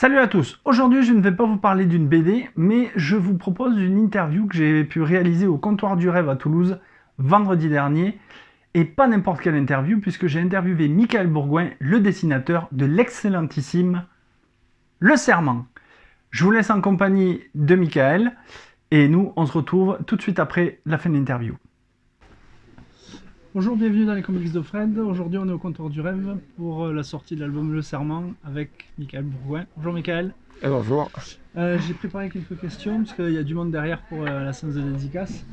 Salut à tous, aujourd'hui je ne vais pas vous parler d'une BD, mais je vous propose une interview que j'ai pu réaliser au Comptoir du Rêve à Toulouse vendredi dernier. Et pas n'importe quelle interview, puisque j'ai interviewé Michael Bourgoin, le dessinateur de l'excellentissime Le Serment. Je vous laisse en compagnie de Michael, et nous on se retrouve tout de suite après la fin de l'interview. Bonjour, bienvenue dans les Comics de Fred. Aujourd'hui on est au Comptoir du Rêve pour la sortie de l'album Le Serment avec Michael Bourgoin. Bonjour Michael. Bonjour. J'ai préparé quelques questions parce qu'il y a du monde derrière pour la séance de dédicace.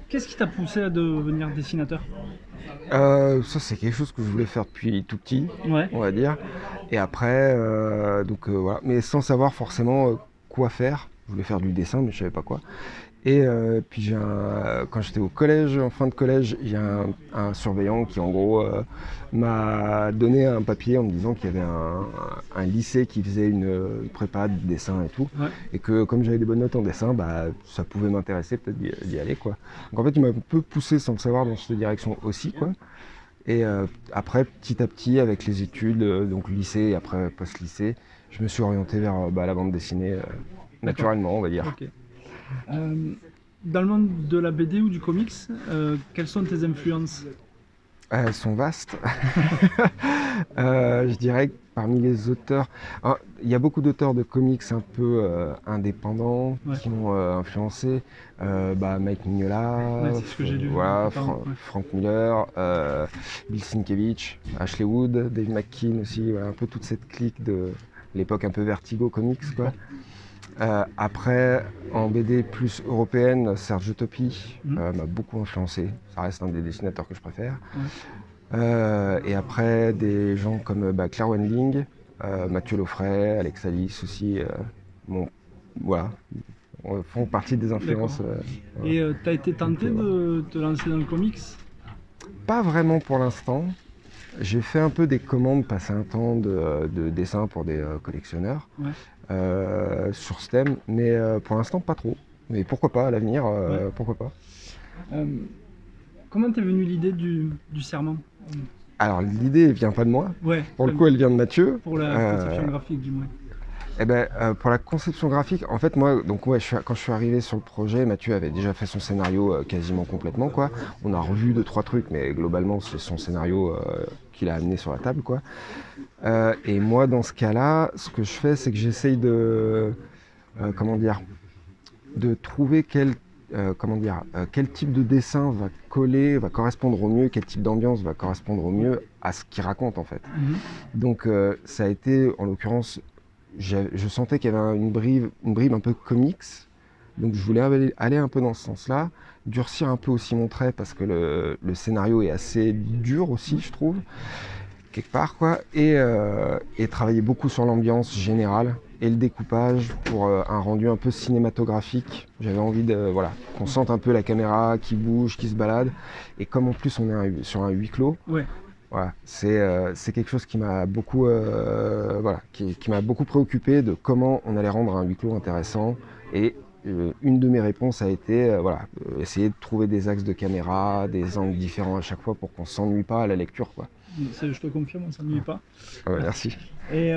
Qu'est-ce qui t'a poussé à devenir dessinateur? Ça c'est quelque chose que je voulais faire depuis tout petit, Ouais, on va dire. Et après, voilà, mais sans savoir forcément quoi faire. Je voulais faire du dessin, mais je savais pas quoi. Et puis quand j'étais au collège, en fin de collège, il y a un surveillant qui en gros m'a donné un papier en me disant qu'il y avait un lycée qui faisait une prépa de dessin et tout. ouais, Et que comme j'avais des bonnes notes en dessin, bah, ça pouvait m'intéresser peut-être d'y aller, quoi. Donc en fait, il m'a un peu poussé sans le savoir dans cette direction aussi, quoi. Et après, petit à petit, avec les études, donc lycée et après post-lycée, je me suis orienté vers la bande dessinée d'accord. naturellement, on va dire. Ok. Euh, Dans le monde de la BD ou du comics, quelles sont tes influences? Elles sont vastes. Je dirais que parmi les auteurs, alors, il y a beaucoup d'auteurs de comics un peu indépendants Ouais, qui m'ont influencé. Mike Mignola, ouais, c'est ce que j'ai lu. voilà, Tes parents, ouais. Frank Miller, Bill Sienkiewicz, Ashley Wood, Dave McKean aussi, voilà, un peu toute cette clique de l'époque un peu Vertigo Comics, quoi. D'accord. Après, en BD plus européenne, Serge Utopie Mhm. m'a beaucoup influencé. Ça reste un des dessinateurs que je préfère. Ouais, Et après, des gens comme Claire Wendling, Mathieu Laufray, Alex Alice aussi, bon, voilà, font partie des d'accord. influences. Voilà. Et t'as été Donc, tenté voilà. de te lancer dans le comics? Pas vraiment pour l'instant. J'ai fait un peu des commandes, passé un temps de dessin pour des collectionneurs Ouais, sur ce thème, mais pour l'instant pas trop. Mais pourquoi pas à l'avenir, ouais. pourquoi pas. Euh, Comment t'es venue l'idée du serment? Alors l'idée vient pas de moi. Ouais, Pour le enfin, coup, elle vient de Mathieu. pour la conception graphique du moins. Pour la conception graphique, en fait, moi, donc ouais, quand je suis arrivé sur le projet, Mathieu avait déjà fait son scénario quasiment complètement, quoi. On a revu deux, trois trucs, mais globalement, c'est son scénario qu'il a amené sur la table, quoi. Et moi, dans ce cas-là, ce que je fais, c'est que j'essaye comment dire, de trouver quel type de dessin va coller, va correspondre au mieux, quel type d'ambiance va correspondre au mieux à ce qu'il raconte, en fait. Mhm. Donc, ça a été, en l'occurrence, je sentais qu'il y avait une bribe un peu comics, donc je voulais aller un peu dans ce sens-là, durcir un peu aussi mon trait parce que le scénario est assez dur aussi, je trouve, quelque part, quoi, et travailler beaucoup sur l'ambiance générale et le découpage pour un rendu un peu cinématographique. J'avais envie voilà, qu'on sente un peu la caméra qui bouge, qui se balade, et comme en plus on est sur un huis clos, Ouais, voilà, c'est quelque chose qui m'a beaucoup, voilà, qui m'a beaucoup préoccupé de comment on allait rendre un huis clos intéressant. Et une de mes réponses a été essayer de trouver des axes de caméra, des angles différents à chaque fois pour qu'on ne s'ennuie pas à la lecture, quoi. je te confirme, on s'ennuie pas. Ouais, merci. Et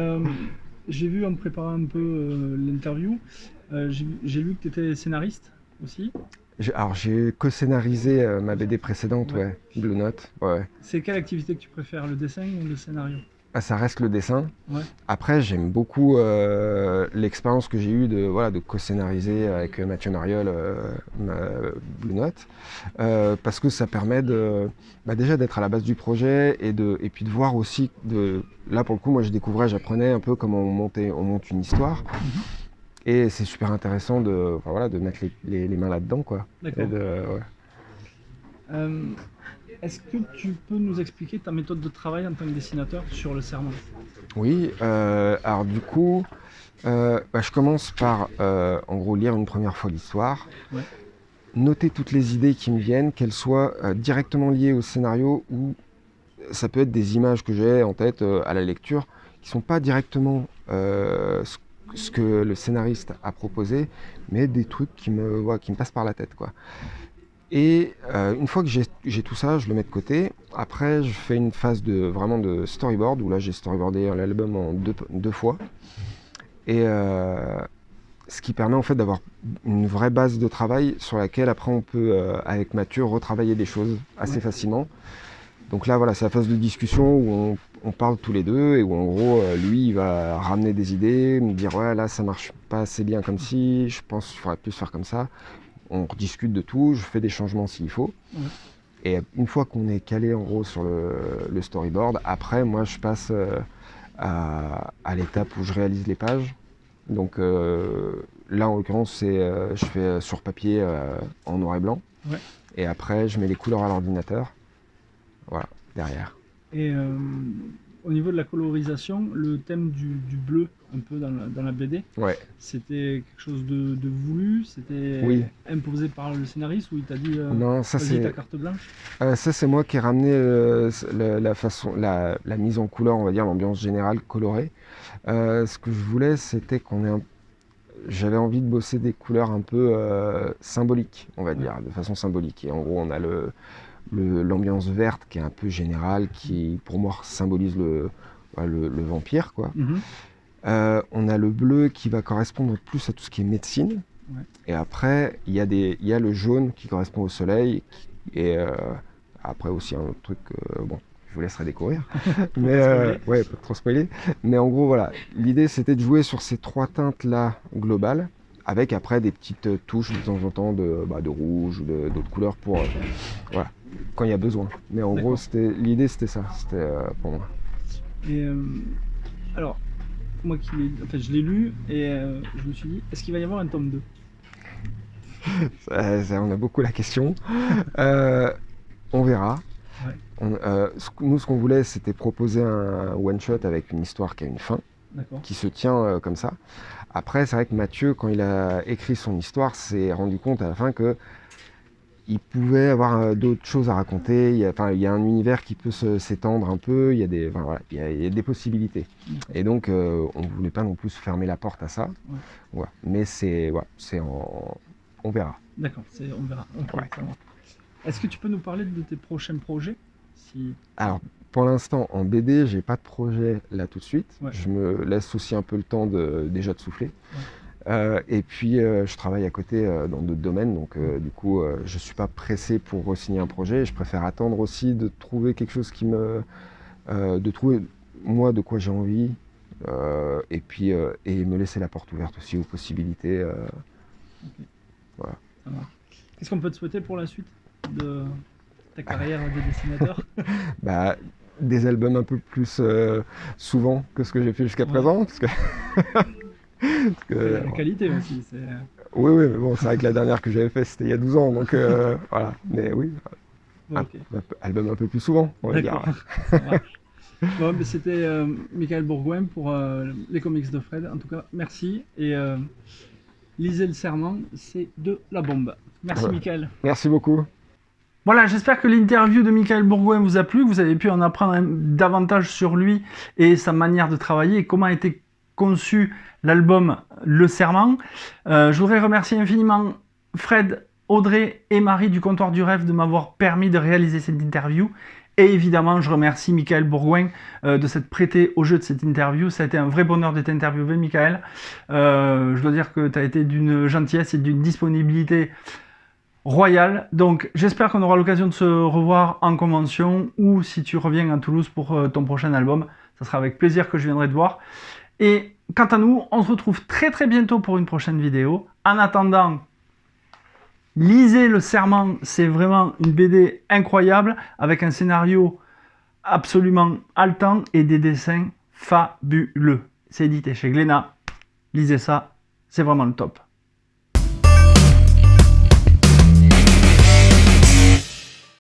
j'ai vu en préparant un peu l'interview, j'ai lu que tu étais scénariste aussi. Alors j'ai co-scénarisé ma BD précédente, Ouais. ouais, Blue Note. Ouais, ouais. C'est quelle activité que tu préfères, le dessin ou le scénario? Ah, ça reste le dessin. Ouais, Après, j'aime beaucoup l'expérience que j'ai eue de co-scénariser avec Mathieu Mariol Blue Note, parce que ça permet déjà d'être à la base du projet et puis de voir aussi, là pour le coup, moi j'apprenais un peu comment on monte une histoire, mhm, et c'est super intéressant de mettre les mains là-dedans, quoi. Et d'accord. ouais. Euh, Est-ce que tu peux nous expliquer ta méthode de travail en tant que dessinateur sur le serment? Oui, alors du coup, je commence par, en gros, lire une première fois l'histoire, Ouais, noter toutes les idées qui me viennent, qu'elles soient directement liées au scénario ou ça peut être des images que j'ai en tête à la lecture qui ne sont pas directement ce que le scénariste a proposé, mais des trucs qui me passent par la tête, quoi. Et une fois que j'ai tout ça, je le mets de côté. Après, je fais une phase vraiment de storyboard, où là, j'ai storyboardé l'album en deux fois. Et ce qui permet en fait d'avoir une vraie base de travail sur laquelle après on peut, avec Mathieu, retravailler des choses assez facilement. Donc là, voilà, c'est la phase de discussion où on parle tous les deux et où en gros, lui, il va ramener des idées, me dire ouais, là, ça marche pas assez bien comme ci, je pense qu'il faudrait plus faire comme ça. On rediscute de tout, je fais des changements s'il faut. Et une fois qu'on est calé en gros sur le storyboard, après, moi, je passe à l'étape où je réalise les pages. Donc là, en l'occurrence, je fais sur papier en noir et blanc. Ouais. Et après, je mets les couleurs à l'ordinateur. Voilà, derrière. Et au niveau de la colorisation, le thème du bleu, un peu dans la BD, Ouais. c'était quelque chose de voulu? C'était Oui. imposé par le scénariste ou il t'a dit Non, ça vas-y, ta carte blanche? Ça c'est moi qui ai ramené la mise en couleur, on va dire, l'ambiance générale colorée. Ce que je voulais, c'était j'avais envie de bosser des couleurs un peu symboliques, on va dire, de façon symbolique. Et en gros, on a l'ambiance verte qui est un peu générale, qui pour moi symbolise le vampire, quoi. On a le bleu qui va correspondre plus à tout ce qui est médecine. Ouais. Et après, il y a le jaune qui correspond au soleil. Et après aussi un autre truc, bon, je vous laisserai découvrir. Mais ouais, pas trop spoiler. Mais en gros, voilà, l'idée c'était de jouer sur ces trois teintes-là globales, avec après des petites touches de temps en temps de rouge ou d'autres couleurs pour voilà, quand il y a besoin. Mais en gros, l'idée c'était ça, c'était pour moi. Et alors, moi je l'ai lu et je me suis dit, est-ce qu'il va y avoir un tome 2? On a beaucoup la question. On verra. Ouais. Nous, ce qu'on voulait, c'était proposer un one-shot avec une histoire qui a une fin, qui se tient comme ça. Après, c'est vrai que Mathieu, quand il a écrit son histoire, s'est rendu compte à la fin que il pouvait avoir d'autres choses à raconter. Il y a un univers qui peut s'étendre un peu. Il y a des possibilités. Et donc, on ne voulait pas non plus fermer la porte à ça. Ouais. Voilà. Mais on verra. D'accord, on verra. Okay, ouais. Est-ce que tu peux nous parler de tes prochains projets? Alors, pour l'instant, en BD, j'ai pas de projet là tout de suite. Ouais. Je me laisse aussi un peu le temps déjà de souffler. Ouais. Et puis, je travaille à côté dans d'autres domaines. Donc, du coup, je suis pas pressé pour re-signer un projet. Je préfère attendre aussi de trouver quelque chose de trouver, moi, de quoi j'ai envie. Et puis, et me laisser la porte ouverte aussi aux possibilités. Okay. Voilà. Qu'est-ce qu'on peut te souhaiter pour la suite de ta carrière de dessinateur? Des albums un peu plus souvent que ce que j'ai fait jusqu'à présent. Parce que la qualité aussi. Oui, mais bon, c'est vrai que la dernière que j'avais faite, c'était il y a 12 ans. Donc voilà, mais oui, album un peu plus souvent, on va dire. Bon, mais c'était Michael Bourgoin pour les comics de Fred. En tout cas, merci. Et lisez Le Serment, c'est de la bombe. Merci, Michael. Merci beaucoup. Voilà, j'espère que l'interview de Michael Bourgoin vous a plu, que vous avez pu en apprendre davantage sur lui et sa manière de travailler et comment a été conçu l'album Le Serment. Je voudrais remercier infiniment Fred, Audrey et Marie du Comptoir du Rêve de m'avoir permis de réaliser cette interview. Et évidemment, je remercie Michael Bourgoin de s'être prêté au jeu de cette interview. Ça a été un vrai bonheur de t'interviewer, Michael. Je dois dire que tu as été d'une gentillesse et d'une disponibilité royale. Donc, j'espère qu'on aura l'occasion de se revoir en convention ou si tu reviens à Toulouse pour ton prochain album. Ça sera avec plaisir que je viendrai te voir. Et quant à nous, on se retrouve très très bientôt pour une prochaine vidéo. En attendant, lisez Le Serment, c'est vraiment une BD incroyable, avec un scénario absolument haletant et des dessins fabuleux. C'est édité chez Glénat, lisez ça, c'est vraiment le top.